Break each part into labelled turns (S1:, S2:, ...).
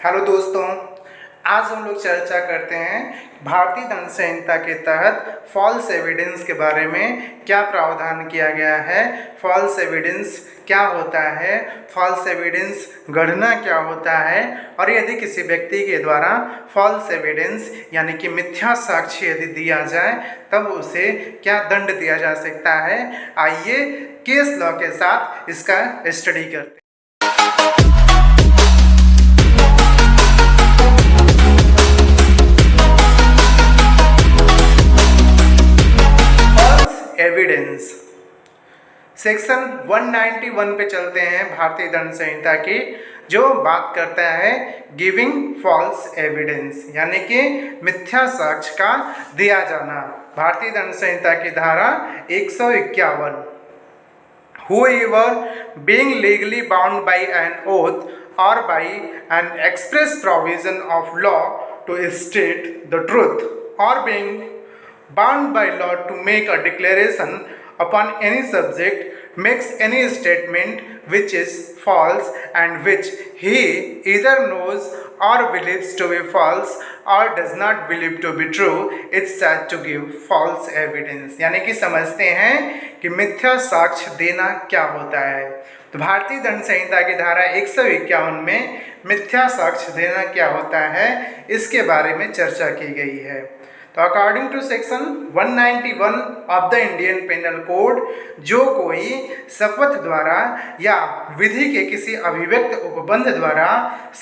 S1: Hello दोस्तों, आज हम लोग चर्चा करते हैं भारतीय दंड संहिता के तहत फॉल्स एविडेंस के बारे में। क्या प्रावधान किया गया है, फॉल्स एविडेंस क्या होता है, फॉल्स एविडेंस गढ़ना क्या होता है, और यदि किसी व्यक्ति के द्वारा फॉल्स एविडेंस यानी कि मिथ्या साक्ष्य यदि दिया जाए तब उसे क्या दंड दिया जा सकता है। आइए केस लॉ के साथ इसका स्टडी करते हैं। एविडेंस सेक्शन 191 पे चलते हैं भारतीय दंड संहिता की, जो बात करता है गिविंग फॉल्स एविडेंस यानी कि मिथ्या साक्ष्य का दिया जाना। भारतीय दंड संहिता की धारा 151, whoever being legally bound by an oath or by an express provision of law to state the truth or being bound by law to make a declaration upon any subject makes any statement which is false and which he either knows or believes to be false or does not believe to be true is said to give false evidence। यानी कि समझते हैं कि मिथ्या साक्ष्य देना क्या होता है। तो भारतीय दंड संहिता की धारा 151 में मिथ्या साक्ष्य देना क्या होता है, इसके बारे में चर्चा की गई है। तो according to section 191 of the Indian Penal Code, जो कोई शपथ द्वारा या विधि के किसी अभिव्यक्त उपबंध द्वारा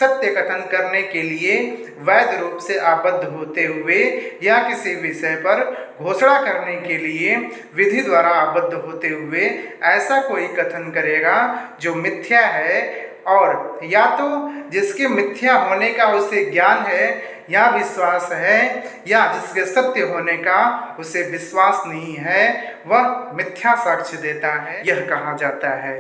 S1: सत्य कथन करने के लिए वैध रूप से आबद्ध होते हुए या किसी विषय पर घोषणा करने के लिए विधि द्वारा आबद्ध होते हुए ऐसा कोई कथन करेगा जो मिथ्या है, और या तो जिसके मिथ्या होने का उसे ज्ञान है या विश्वास है, या जिसके सत्य होने का उसे विश्वास नहीं है, वह मिथ्या साक्ष्य देता है, यह कहा जाता है।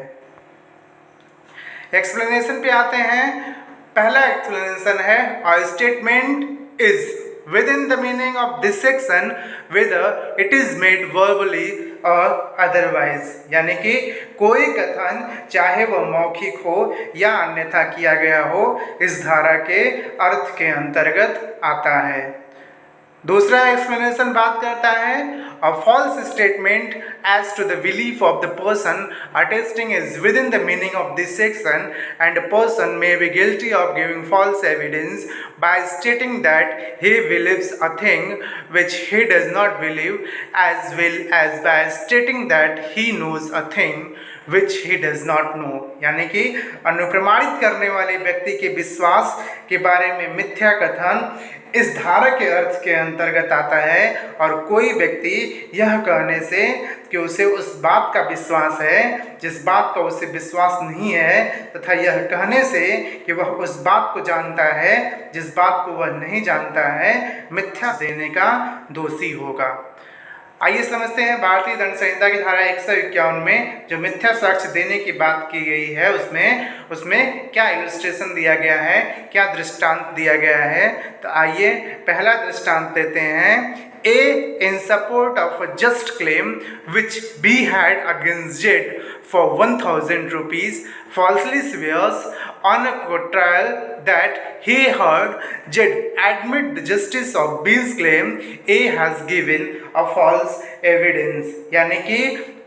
S1: एक्सप्लेनेशन पे आते हैं। पहला एक्सप्लेनेशन है, a statement is within the meaning of this section whether it is made verbally or otherwise, यानी कि कोई कथन चाहे वह मौखिक हो या अन्यथा किया गया हो, इस धारा के अर्थ के अंतर्गत आता है। दूसरा एक्सप्लेनेशन बात करता है, a false statement as to the belief of the person attesting is within the meaning of this section and a person may be guilty of giving false evidence by stating that he believes a thing which he does not believe as well as by stating that he knows a thing which he does not know. यानी कि अनुप्रमाणित करने वाले व्यक्ति के विश्वास के बारे में मिथ्या कथन इस धारा के अर्थ के अंतर्गत आता है, और कोई व्यक्ति यह कहने से कि उसे उस बात का विश्वास है जिस बात का उसे विश्वास नहीं है, तथा यह कहने से कि वह उस बात को जानता है जिस बात को वह नहीं जानता है, मिथ्या देने का दोषी होगा। आइए समझते हैं भारतीय दंड संहिता की धारा 151 में जो मिथ्या साक्ष्य देने की बात की गई है उसमें क्या इलस्ट्रेशन दिया गया है, क्या दृष्टांत दिया गया है। तो आइए पहला दृष्टांत देते हैं। A in support of a just claim which B had against Z for 1000 rupees falsely swears on a trial that he heard Z admit the justice of B's claim, A has given a false evidence। यानी कि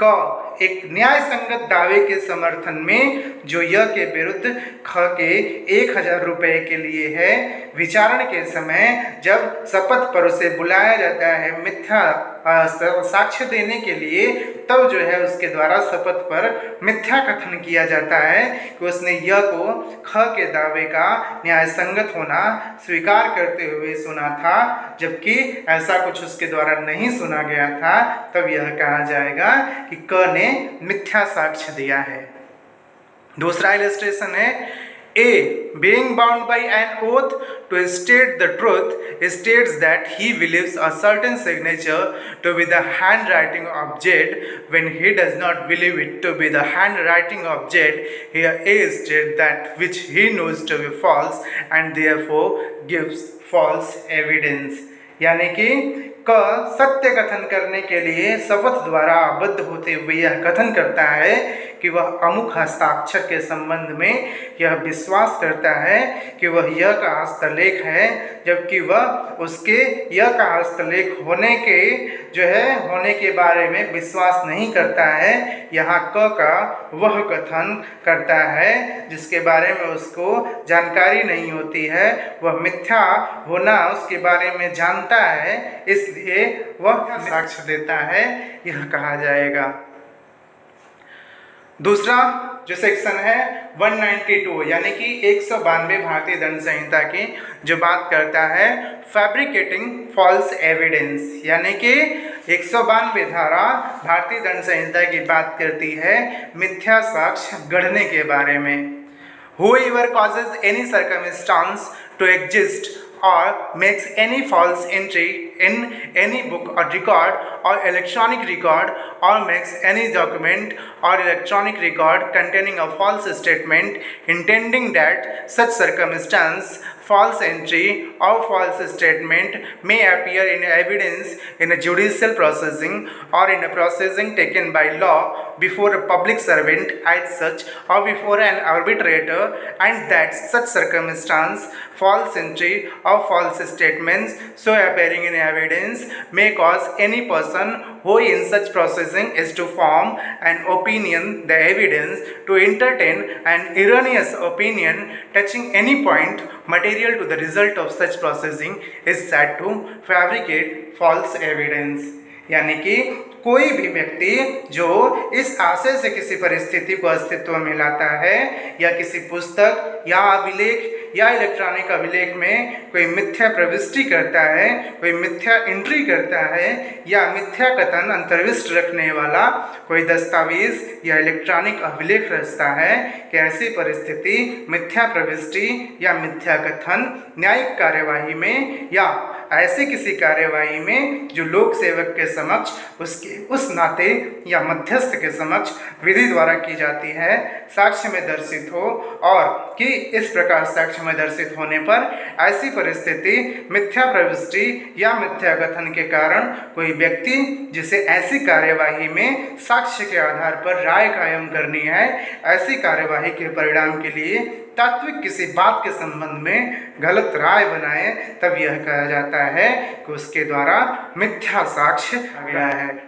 S1: क एक न्याय संगत दावे के समर्थन में जो य के विरुद्ध ख के 1000 रुपये के लिए है, विचारण के समय जब शपथ पर उसे बुलाया जाता है मिथ्या साक्ष्य देने के लिए, तब जो है उसके द्वारा शपथ पर मिथ्या कथन किया जाता है कि उसने य को ख के दावे का न्याय संगत होना स्वीकार करते हुए सुना था, जबकि ऐसा कुछ उसके द्वारा नहीं सुना गया था। तब यह कहा जाएगा कि क ने मिथ्या साक्ष्य दिया है। दूसरा इलस्ट्रेशन है, A being bound by an oath to state the truth states that he believes a certain signature to be the handwriting of Z when he does not believe it to be the handwriting of Z। Here A states that which he knows to be false and therefore gives false evidence। यानी कि क सत्य कथन करने के लिए शपथ द्वारा आबद्ध होते हुए यह कथन करता है कि वह अमुक हस्ताक्षर के संबंध में यह विश्वास करता है कि वह यह का हस्तलेख है, जबकि वह उसके यह का हस्तलेख होने के बारे में विश्वास नहीं करता है। यहाँ क का वह कथन करता है जिसके बारे में उसको जानकारी नहीं होती है, वह मिथ्या होना उसके बारे में जानता है, इसलिए वह साक्ष्य देता है, यह कहा जाएगा। दूसरा जो सेक्शन है 192 यानी कि 192 भारतीय दंड संहिता की जो बात करता है फैब्रिकेटिंग फॉल्स एविडेंस, यानी कि 192 धारा भारतीय दंड संहिता की बात करती है मिथ्या साक्ष्य गढ़ने के बारे में। Whoever causes any circumstance to exist or makes any false entry in any book or record or electronic record or makes any document or electronic record containing a false statement intending that such circumstance, false entry or false statement may appear in evidence in a judicial processing or in a processing taken by law before a public servant as such or before an arbitrator, and that such circumstance, false entry or false statements so appearing in evidence may cause any person who in such processing is to form an opinion, the evidence to entertain an erroneous opinion touching any point material to the result of such processing is said to fabricate false evidence। यानी कि कोई भी व्यक्ति जो इस आशय से किसी परिस्थिति को अस्तित्व में लाता है या किसी पुस्तक या अभिलेख या इलेक्ट्रॉनिक अभिलेख में कोई मिथ्या प्रविष्टि करता है, कोई मिथ्या एंट्री करता है या मिथ्या कथन अंतर्विष्ट रखने वाला कोई दस्तावेज या इलेक्ट्रॉनिक अभिलेख रचता है कि ऐसी परिस्थिति मिथ्या प्रविष्टि या मिथ्या कथन न्यायिक कार्यवाही में या ऐसे किसी कार्यवाही में जो लोक सेवक के समक्ष उसके उस नाते या मध्यस्थ के समक्ष विधि द्वारा की जाती है, साक्ष्य में दर्शित हो, और कि इस प्रकार साक्ष्य में दर्शित होने पर ऐसी परिस्थिति मिथ्या प्रविष्टि या मिथ्या कथन के कारण कोई व्यक्ति जिसे ऐसी कार्यवाही में साक्ष्य के आधार पर राय कायम करनी है, ऐसी कार्यवाही के परिणाम के लिए तात्विक किसी बात के संबंध में गलत राय बनाए, तब यह कहा जाता है कि उसके द्वारा मिथ्या साक्ष्य गया है।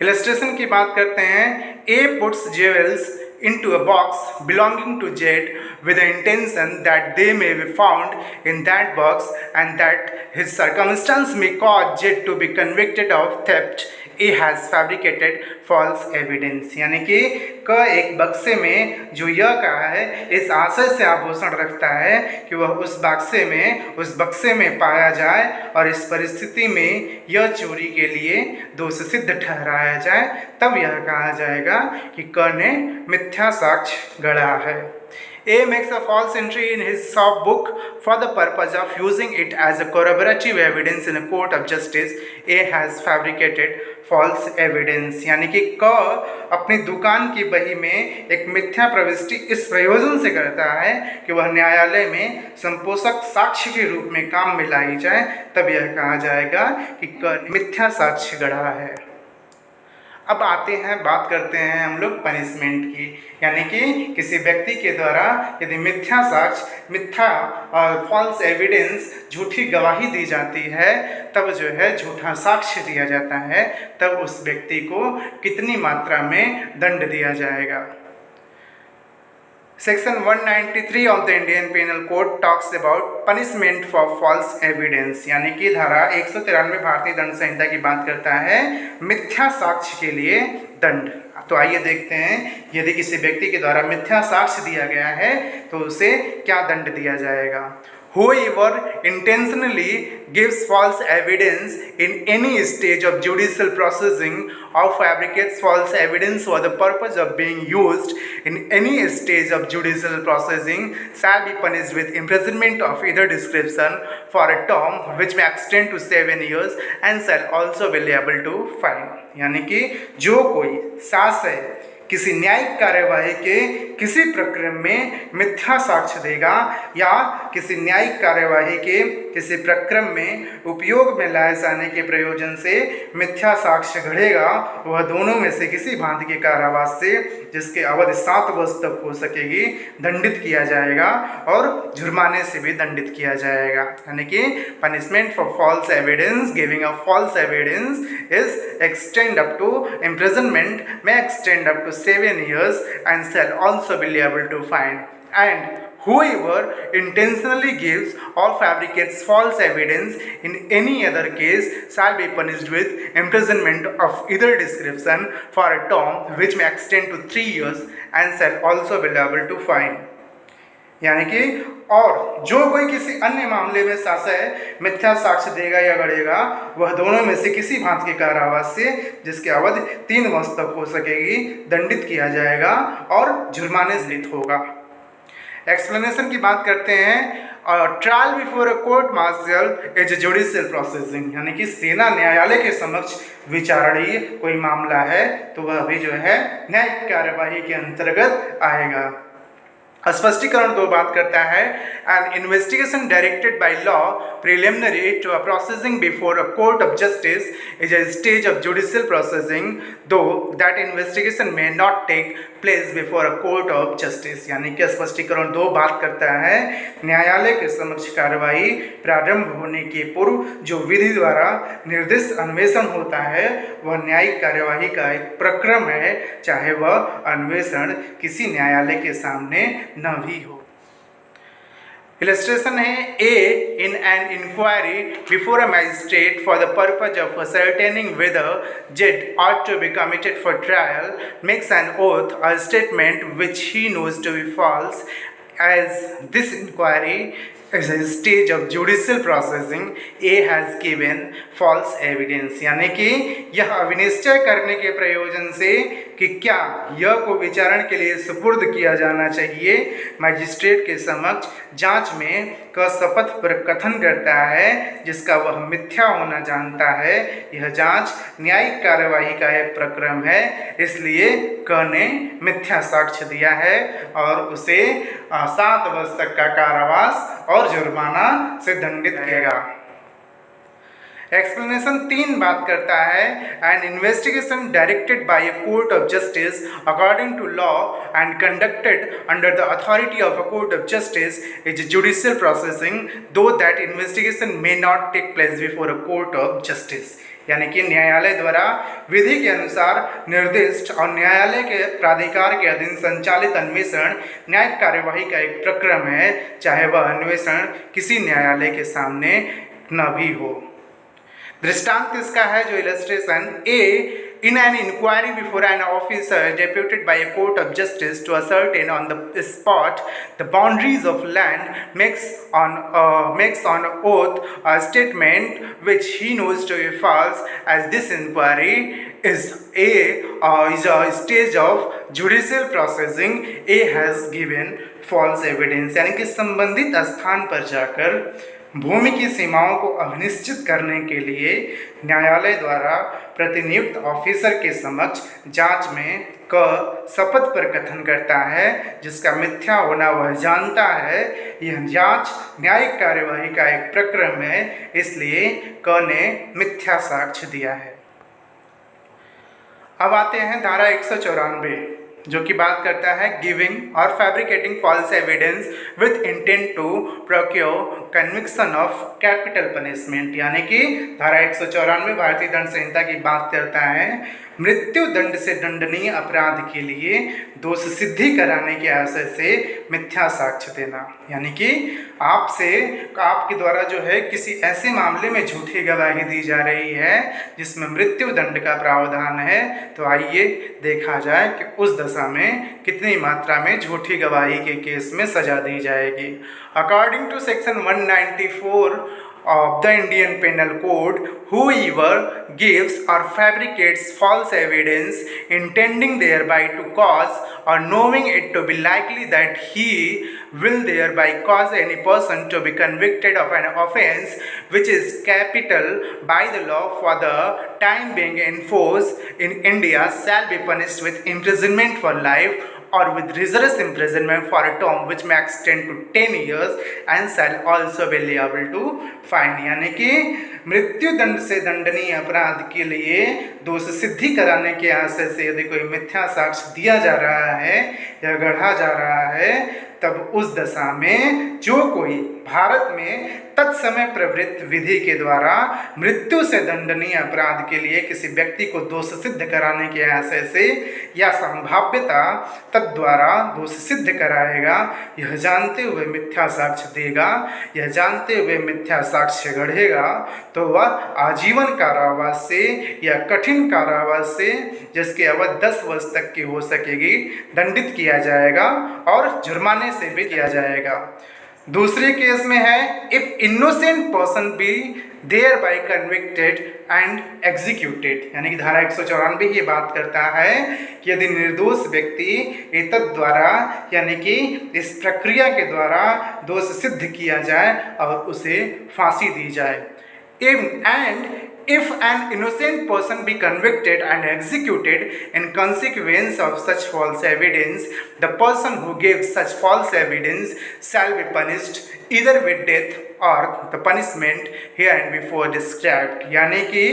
S1: इलस्ट्रेशन की बात करते हैं। A puts jewels into a box belonging to Z with the intention that they may be found in that box and that his circumstance may cause Z to be convicted of theft. A has fabricated false evidence, यानी कि क एक बक्से में जो यह कहा है इस आशय से आभूषण रखता है कि वह उस बक्से में पाया जाए और इस परिस्थिति में यह चोरी के लिए दोष सिद्ध ठहराया जाए, तब यह कहा जाएगा कि क ने मिथ्या साक्ष्य गढ़ा है। A makes a false entry in his shop book for the purpose of using it as a corroborative evidence in a court of justice. A has fabricated false evidence, यानी कि क अपनी दुकान की बही में एक मिथ्या प्रविष्टि इस प्रयोजन से करता है कि वह न्यायालय में संपोषक साक्ष्य के रूप में काम में लाई जाए, तब यह कहा जाएगा कि क मिथ्या साक्ष्य गढ़ा है। अब बात करते हैं हम लोग पनिशमेंट की, यानी कि किसी व्यक्ति के द्वारा यदि मिथ्या साक्ष्य, मिथ्या और फॉल्स एविडेंस, झूठी गवाही दी जाती है, तब जो है झूठा साक्ष्य दिया जाता है, तब उस व्यक्ति को कितनी मात्रा में दंड दिया जाएगा। Section 193 of the Indian Penal Code talks about punishment for false evidence, यानी कि धारा 193 भारतीय दंड संहिता की बात करता है मिथ्या साक्ष्य के लिए दंड। तो आइए देखते हैं यदि किसी व्यक्ति के द्वारा मिथ्या साक्ष्य दिया गया है तो उसे क्या दंड दिया जाएगा। Whoever intentionally gives false evidence in any stage of judicial processing or fabricates false evidence for the purpose of being used in any stage of judicial processing shall be punished with imprisonment of either description for a term which may extend to 7 years and shall also be liable to fine। यानी कि जो कोई साक्ष्य किसी न्यायिक कार्यवाही के किसी प्रक्रम में मिथ्या साक्ष्य देगा या किसी न्यायिक कार्यवाही के किसी प्रक्रम में उपयोग में लाए जाने के प्रयोजन से मिथ्या साक्ष्य गढ़ेगा, वह दोनों में से किसी भांति के कारावास से, जिसके अवधि 7 वर्ष तक हो सकेगी, दंडित किया जाएगा और जुर्माने से भी दंडित किया जाएगा। यानी कि punishment for false evidence, giving a false evidence is extend up to imprisonment, may extend up to 7 years and shall also be liable to fine. And whoever intentionally gives or fabricates false evidence in any other case shall be punished with imprisonment of either description for a term which may extend to 3 years and shall also be liable to fine. यानी कि और जो कोई किसी अन्य मामले में साक्ष्य मिथ्या साक्ष्य देगा या गढ़ेगा, वह दोनों में से किसी भांति के कारावास से, जिसकी अवधि 3 वर्ष तक हो सकेगी, दंडित किया जाएगा और जुर्माने से दंडित होगा। एक्सप्लेनेशन की बात करते हैं। Trial before a court martial is judicial processing, यानी कि सेना न्यायालय के समक्ष विचारणीय कोई मामला है तो वह भी जो है न्यायिक कार्यवाही के अंतर्गत आएगा। स्पष्टीकरण 2 बात करता है, an investigation directed by law preliminary to a processing before a court of justice is a stage of judicial processing though that investigation may not take place before a court of justice. यानी कि स्पष्टीकरण 2 बात करता है, न्यायालय के समक्ष कार्रवाई प्रारंभ होने के पूर्व जो विधि द्वारा निर्दिष्ट अन्वेषण होता है वह न्यायिक कार्यवाही का एक प्रक्रम है, चाहे वह अन्वेषण किसी न्यायालय के सामने न भी हो। इलस्ट्रेशन है, a in an inquiry before a magistrate for the purpose of ascertaining whether Jed ought to be committed for trial makes an oath or statement which he knows to be false, as this inquiry is a stage of judicial processing, A has given false evidence। यानी कि यह अविनिश्चय करने के प्रयोजन से कि क्या यह को विचारण के लिए सुपुर्द किया जाना चाहिए, मजिस्ट्रेट के समक्ष जांच में क शपथ पर कथन करता है जिसका वह मिथ्या होना जानता है। यह जांच न्यायिक कार्यवाही का एक प्रक्रम है, इसलिए क ने मिथ्या साक्ष्य दिया है और उसे 7 वर्ष तक का कारावास और जुर्माना से दंडित किएगा। एक्सप्लेनेशन 3 बात करता है, an investigation directed by a court of justice according to law and conducted under the authority of a court of justice is judicial processing though that investigation may not take place before a court of justice. यानी कि न्यायालय द्वारा विधि के अनुसार निर्दिष्ट और न्यायालय के प्राधिकार के अधीन संचालित अन्वेषण न्यायिक कार्यवाही का एक प्रक्रम है, चाहे वह अन्वेषण किसी न्यायालय के सामने न भी हो। दृष्टांत इसका है जो illustration, A in an inquiry before an officer deputed by a court of justice to ascertain on the spot the boundaries of land makes on oath a statement which he knows to be false, as this inquiry is a stage of judicial processing, A has given false evidence। यानी कि संबंधित स्थान पर जाकर भूमि की सीमाओं को अनिश्चित करने के लिए न्यायालय द्वारा प्रतिनियुक्त ऑफिसर के समक्ष जांच में क शपथ पर कथन करता है जिसका मिथ्या होना वह जानता है। यह जांच न्यायिक कार्यवाही का एक प्रक्रम है, इसलिए क ने मिथ्या साक्ष्य दिया है। अब आते हैं धारा 194 जो कि बात करता है गिविंग और fabricating false evidence with intent to procure conviction of capital punishment. यानी कि धारा 194 भारतीय दंड संहिता की बात करता है मृत्यु दंड से दंडनीय अपराध के लिए दोष सिद्धि कराने के आशय से मिथ्या साक्ष्य देना। यानी कि आपके द्वारा जो है किसी ऐसे मामले में झूठी गवाही दी जा रही है जिसमें मृत्यु दंड का प्रावधान है, तो आइए देखा जाए कि उस दशा में कितनी मात्रा में झूठी गवाही के केस में सजा दी जाएगी। According to section 194 of the Indian Penal Code, whoever gives or fabricates false evidence intending thereby to cause or knowing it to be likely that he will thereby cause any person to be convicted of an offence which is capital by the law for the time being enforced in India shall be punished with imprisonment for life or with rigorous imprisonment for a term which may extend to 10 years and shall also be liable to fine। यानी कि मृत्यु दंड से दंडनीय अपराध के लिए दोष सिद्धि कराने के आशय से यदि कोई मिथ्या साक्ष्य दिया जा रहा है या गढ़ा जा रहा है, तब उस दशा में जो कोई भारत में तत्समय प्रवृत्त विधि के द्वारा मृत्यु से दंडनीय अपराध के लिए किसी व्यक्ति को दोष सिद्ध कराने के आशय से या संभाव्यता तद्वारा दोष सिद्ध कराएगा, यह जानते हुए मिथ्या साक्ष्य देगा, यह जानते हुए मिथ्या साक्ष्य गढ़ेगा, तो वह आजीवन कारावास से या कठिन कारावास से, जिसकी अवधि 10 वर्ष तक की हो सकेगी, दंडित किया जाएगा और जुर्माने से भी किया जाएगा। दूसरे केस में है if innocent person be thereby convicted and executed, यानी कि धारा 194 ये बात करता है कि यदि निर्दोष व्यक्ति एतद द्वारा यानी कि इस प्रक्रिया के द्वारा दोष सिद्ध किया जाए और उसे फांसी दी जाए। If an innocent person be convicted and executed in consequence of such false evidence, the person who gives such false evidence shall be punished either with death और the punishment hereinbefore described। यानी कि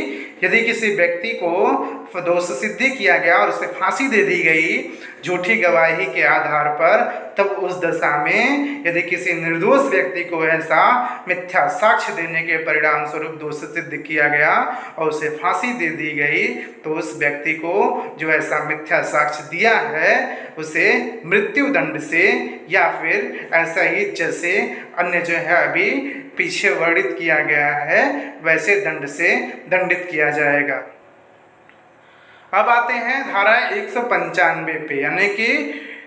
S1: यदि किसी व्यक्ति को दोष सिद्धि किया गया और उसे फांसी दे दी गई झूठी गवाही के आधार पर, तब उस दशा में यदि किसी निर्दोष व्यक्ति को ऐसा मिथ्या साक्ष्य देने के परिणाम स्वरूप दोष सिद्ध किया गया और उसे फांसी दे दी गई, तो उस व्यक्ति को जो ऐसा मिथ्या साक्ष्य दिया है उसे मृत्यु दंड से या फिर ऐसा ही जैसे अन्य जो है अभी पीछे वर्णित किया गया है वैसे दंड से दंडित किया जाएगा। अब आते हैं धारा 195 पे, यानी कि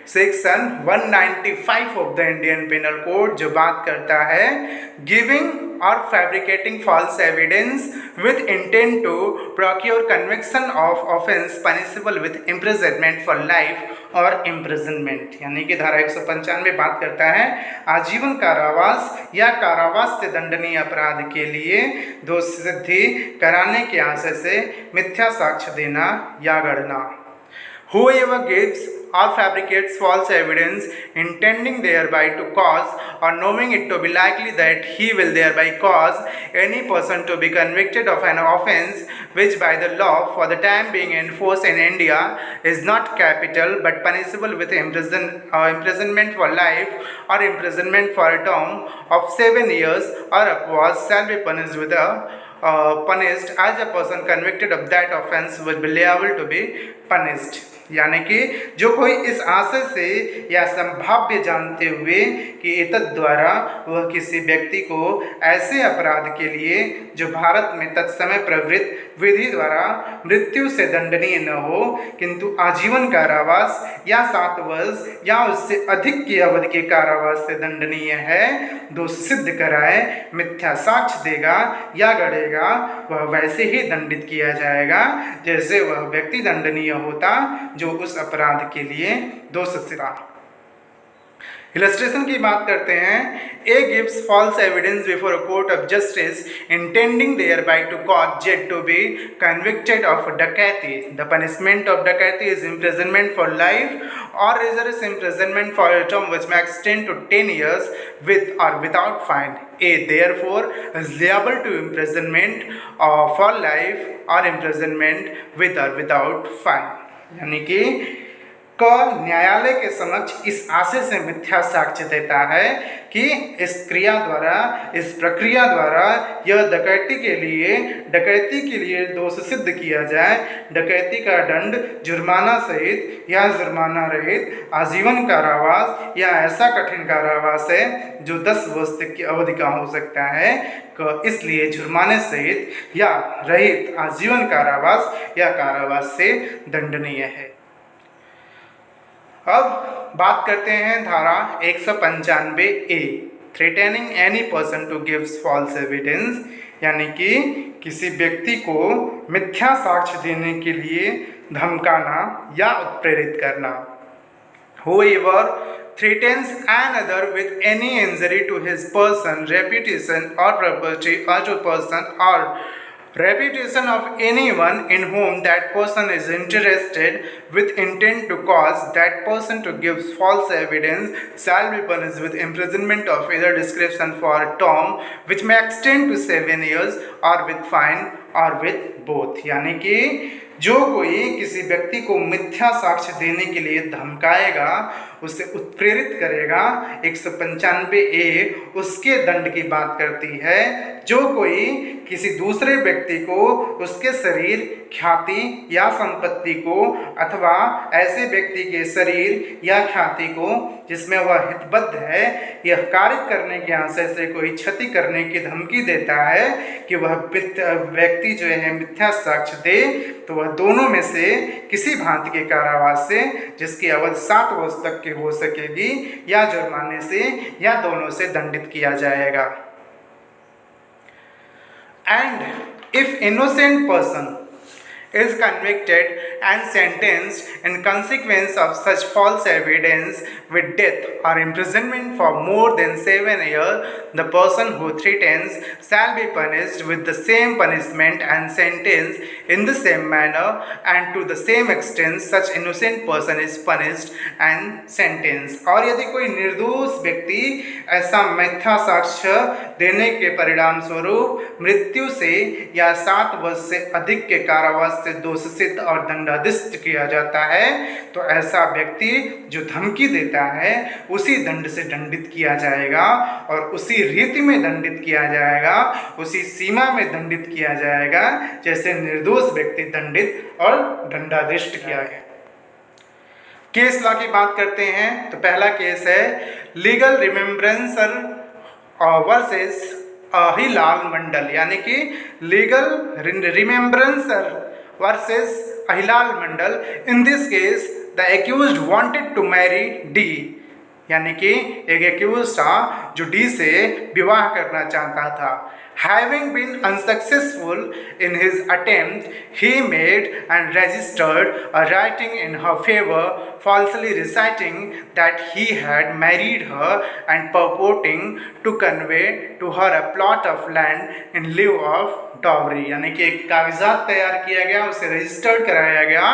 S1: section 195 of the Indian Penal Code, जो बात करता है गिविंग और fabricating false evidence with intent to procure conviction of offence punishable with imprisonment for life और इम्प्रिजनमेंट। यानी कि धारा 195 बात करता है आजीवन कारावास या कारावास से दंडनीय अपराध के लिए दोष सिद्धि कराने के आशय से मिथ्या साक्ष्य देना या गढ़ना। Whoever gives or fabricates false evidence intending thereby to cause or knowing it to be likely that he will thereby cause any person to be convicted of an offence which by the law for the time being enforced in India is not capital but punishable with imprisonment for life or imprisonment for a term of 7 years or upwards shall be punished with punished as a person convicted of that offence will be liable to be punished। यानी कि जो कोई इस आशय से या संभाव्य जानते हुए कि एतद द्वारा वह किसी व्यक्ति को ऐसे अपराध के लिए जो भारत में तत्समय प्रवृत्त विधि द्वारा मृत्यु से दंडनीय न हो किंतु आजीवन कारावास या 7 वर्ष या उससे अधिक की अवधि के कारावास से दंडनीय है, दोष सिद्ध कराए, मिथ्या साक्ष्य देगा या गढ़ेगा, वह वैसे ही दंडित किया जाएगा जैसे वह व्यक्ति दंडनीय होता जो उस अपराध के लिए दोष सिद्ध। इलस्ट्रेशन की बात करते हैं। A gives false evidence before a court of justice intending thereby to cause Z to be convicted of dacoity. The punishment of dacoity is imprisonment for life or rigorous imprisonment for a term which may extend to 10 years with or without fine. A therefore is liable to imprisonment for life or imprisonment with or without fine। यानी कि न्यायालय के समक्ष इस आशय से मिथ्या साक्ष्य देता है कि इस क्रिया द्वारा इस प्रक्रिया द्वारा यह डकैती के लिए दोष सिद्ध किया जाए, डकैती का दंड जुर्माना सहित या जुर्माना रहित आजीवन कारावास या ऐसा कठिन कारावास है जो 10 वर्ष तक की अवधि का हो सकता है, इसलिए जुर्माने सहित या रहित आजीवन कारावास या कारावास से दंडनीय है। अब बात करते हैं धारा 195A threatening any person to gives false evidence, यानी कि किसी व्यक्ति को मिथ्या साक्ष्य देने के लिए धमकाना या उत्प्रेरित करना। Whoever threatens another with any injury to his person, reputation or property, or to person or reputation of anyone in whom that person is interested, with intent to cause that person to give false evidence, shall be punished with imprisonment of either description for a term which may extend to 7 years, or with fine, or with both। यानी कि जो कोई किसी व्यक्ति को मिथ्या साक्ष्य देने के लिए धमकाएगा, उसे उत्प्रेरित करेगा, 195A उसके दंड की बात करती है। जो कोई किसी दूसरे व्यक्ति को उसके शरीर, ख्याति या संपत्ति को, अथवा ऐसे व्यक्ति के शरीर या ख्याति को जिसमें वह हितबद्ध है, यह कार्य करने के आशय से कोई क्षति करने की धमकी देता है कि वह व्यक्ति जो है मिथ्या साक्ष्य दे, तो वह दोनों में से किसी भांति के कारावास से, जिसकी अवधि 7 वर्ष तक की हो सकेगी, या जुर्माने से, या दोनों से दंडित किया जाएगा। And if innocent person is convicted and sentenced in consequence of such false evidence with death or imprisonment for more than 7 years, the person who threatens shall be punished with the same punishment and sentence in the same manner, and to the same extent such innocent person is punished and sentenced। और यदि कोई निर्दोष व्यक्ति ऐसा मिथ्या साक्ष्य देने के परिणाम स्वरूप मृत्यु से या 7 वर्ष से अधिक के कारावास से दोष सिद्ध और दंडाधिष्ट किया जाता है, तो ऐसा व्यक्ति जो धमकी देता है उसी दंड से दंडित किया जाएगा, और उसी रीति में दंडित किया जाएगा, उसी सीमा में दंडित किया जाएगा जैसे निर्दोष व्यक्ति दंडित और दंडाधिष्ट किया गया। केस लॉ की बात करते हैं तो पहला केस है legal remembrancer versus Ahilal Mandal, यानी कि legal remembrancer versus Ahilal Mandal. In this case the accused wanted to marry D, यानी कि एक एक्यूज था जो डी से विवाह करना चाहता था। Having been unsuccessful in his attempt, he made and registered a writing in her favor, falsely reciting that he had married her and purporting to convey to her a plot of land in lieu of dowry। यानी कि एक कागजात तैयार किया गया, उसे registered कराया गया,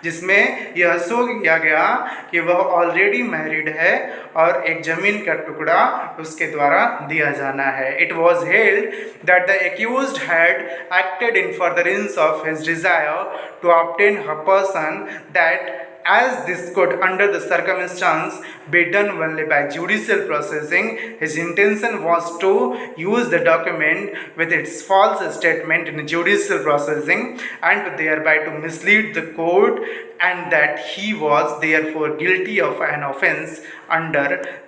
S1: जिसमें यह शो किया गया कि वह ऑलरेडी मैरिड है और एक जमीन का टुकड़ा उसके द्वारा दिया जाना है। It was held that the accused had acted in furtherance of his desire to obtain her person, that as this could under the circumstance be done only by judicial processing, his intention was to use the document with its false statement in judicial processing and to thereby to mislead the court, and that he was therefore guilty of an offence under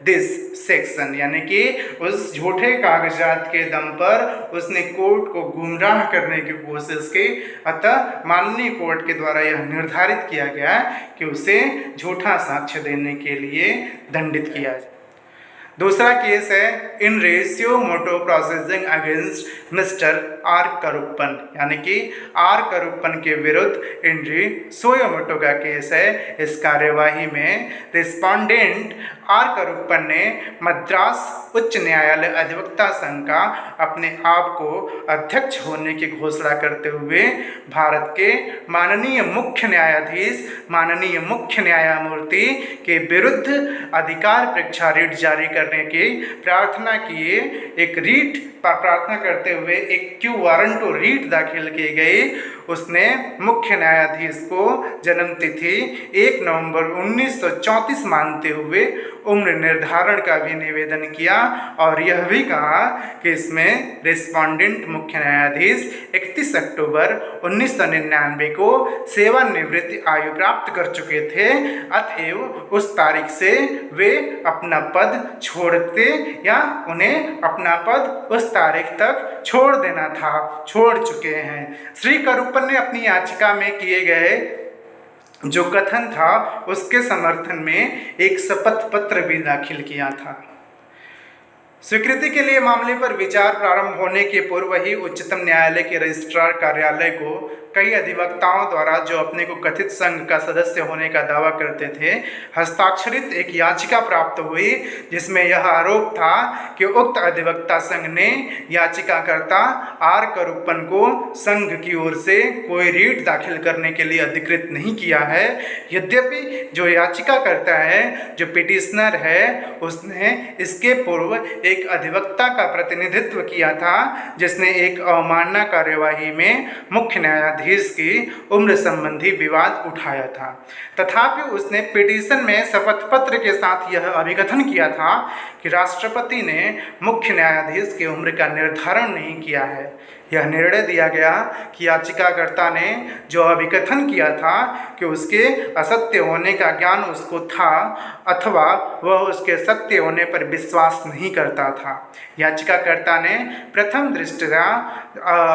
S1: this section। यानी कि उस झूठे कागजात के दम पर उसने court को गुमराह करने की कोशिश की, अतः माननीय कोर्ट के द्वारा यह निर्धारित किया गया कि उसे झूठा साक्ष्य देने के लिए दंडित किया जाए। दूसरा केस है in ratio moto processing against mister R Karuppan, यानी कि आर करुप्पन के विरुद्ध इन रेशियो मोटो का केस है। इस कार्यवाही में रिस्पोंडेंट आर करुप्पन ने मद्रास उच्च न्यायालय अधिवक्ता संघ का अपने आप को अध्यक्ष होने की घोषणा करते हुए भारत के माननीय मुख्य न्यायाधीश, माननीय मुख्य न्यायमूर्ति के विरुद्ध अधिकार परीक्षा रीट जारी करने की प्रार्थना किए। एक रीट पर प्रार्थना करते हुए एक क्यू वारंटो रीट दाखिल की गई। उसने मुख्य न्यायाधीश को जन्म तिथि 1 नवंबर 1934 मानते हुए उम्र निर्धारण का भी निवेदन किया, और यह भी कहा कि इसमें रिस्पोंडेंट मुख्य न्यायाधीश 31 अक्टूबर 1999 को सेवानिवृत्ति आयु प्राप्त कर चुके थे, अतएव उस तारीख से वे अपना पद छोड़ते या उन्हें अपना पद उस तारीख तक छोड़ देना था, छोड़ चुके हैं। श्री करुप्पन ने अपनी याचिका में किए गए जो कथन था उसके समर्थन में एक शपथ पत्र भी दाखिल किया था। स्वीकृति के लिए मामले पर विचार प्रारंभ होने के पूर्व ही उच्चतम न्यायालय के रजिस्ट्रार कार्यालय को कई अधिवक्ताओं द्वारा, जो अपने को कथित संघ का सदस्य होने का दावा करते थे, हस्ताक्षरित एक याचिका प्राप्त हुई, जिसमें यह आरोप था कि उक्त अधिवक्ता संघ ने याचिकाकर्ता आर करुप्पन को संघ की ओर से कोई रीट दाखिल करने के लिए अधिकृत नहीं किया है। यद्यपि जो याचिकाकर्ता है, जो पिटिशनर है, उसने इसके पूर्व एक अधिवक्ता का प्रतिनिधित्व किया था, जिसने एक अवमानना कार्यवाही में मुख्य न्यायाधीश की उम्र संबंधी विवाद उठाया था। तथापि उसने पिटीशन में शपथ पत्र के साथ यह अभिकथन किया था कि राष्ट्रपति ने मुख्य न्यायाधीश की उम्र का निर्धारण नहीं किया है। यह निर्णय दिया गया कि याचिकाकर्ता ने जो अभिकथन किया था कि उसके असत्य होने का ज्ञान उसको था, अथवा वह उसके सत्य होने पर विश्वास नहीं करता था। याचिकाकर्ता ने प्रथम दृष्टया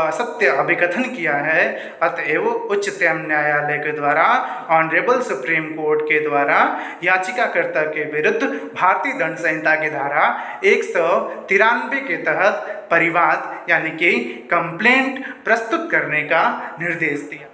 S1: असत्य अभिकथन किया है, अतएव उच्चतम न्यायालय के द्वारा, ऑनरेबल सुप्रीम कोर्ट के द्वारा याचिकाकर्ता के विरुद्ध भारतीय दंड संहिता की धारा 193 के तहत परिवाद यानी कि कंप्लेंट प्रस्तुत करने का निर्देश दिया।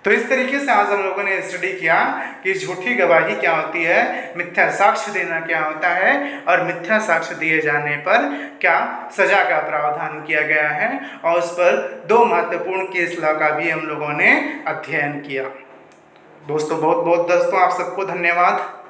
S1: तो इस तरीके से आज हम लोगों ने स्टडी किया कि झूठी गवाही क्या होती है, मिथ्या साक्ष्य देना क्या होता है, और मिथ्या साक्ष्य दिए जाने पर क्या सजा का प्रावधान किया गया है, और उस पर 2 महत्वपूर्ण केस लॉ का भी हम लोगों ने अध्ययन किया। दोस्तों, बहुत बहुत आप सबको धन्यवाद।